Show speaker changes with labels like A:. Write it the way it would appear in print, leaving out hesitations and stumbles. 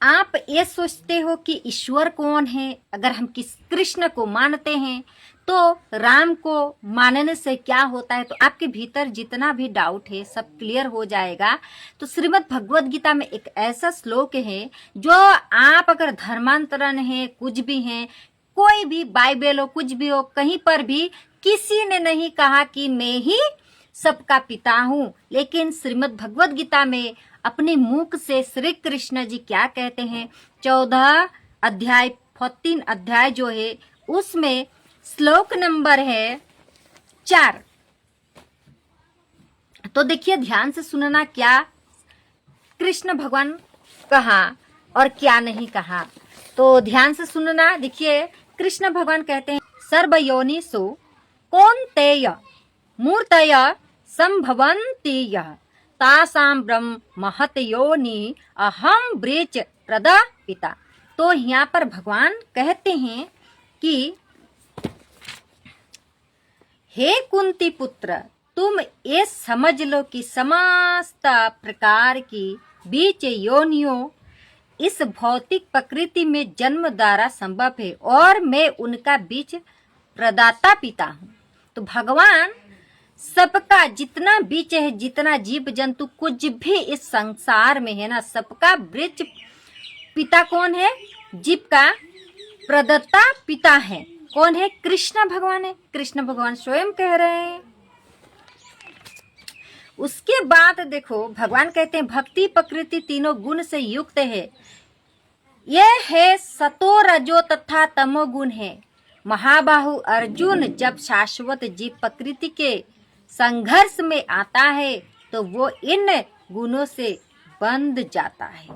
A: आप ये सोचते हो कि ईश्वर कौन है? अगर हम किस कृष्ण को मानते हैं तो राम को मानने से क्या होता है? तो आपके भीतर जितना भी डाउट है सब क्लियर हो जाएगा। तो श्रीमद् भगवद गीता में एक ऐसा श्लोक है जो आप अगर धर्मांतरण है, कुछ भी है, कोई भी बाइबल हो, कुछ भी हो, कहीं पर भी किसी ने नहीं कहा कि मैं ही सबका पिता हूं, लेकिन श्रीमद् भगवद गीता में अपने मुख से श्री कृष्ण जी क्या कहते हैं? 14 अध्याय 14 अध्याय जो है उसमें श्लोक नंबर है 4। तो देखिए ध्यान से सुनना क्या कृष्ण भगवान कहा और क्या नहीं कहा। तो ध्यान से सुनना। देखिए कृष्ण भगवान कहते हैं सर्वयोनिषु कौन्तेय मूर्तय संभवन्ति यः तासाम ब्रह्म महत योनि अहम ब्रीच प्रदा पिता। तो यहाँ पर भगवान कहते हैं कि हे कुंती पुत्र, तुम ये समझ लो कि समस्त प्रकार की बीच योनियों इस भौतिक प्रकृति में जन्म द्वारा संभव है और मैं उनका बीच प्रदाता पिता हूँ। तो भगवान सबका जितना बीच है, जितना जीव जंतु कुछ भी इस संसार में है ना, सबका बीच पिता कौन है? जीव का प्रदाता पिता है। कौन है? कृष्ण भगवान है। कृष्ण भगवान स्वयं कह रहे हैं। उसके बाद देखो भगवान कहते हैं भक्ति प्रकृति तीनों गुण से युक्त है। यह है सतो रजो तथा तमो गुण है। महाबाहु अर्जुन जब शाश्वत जीव प्रकृति के संघर्ष में आता है तो वो इन गुणों से बंध जाता है।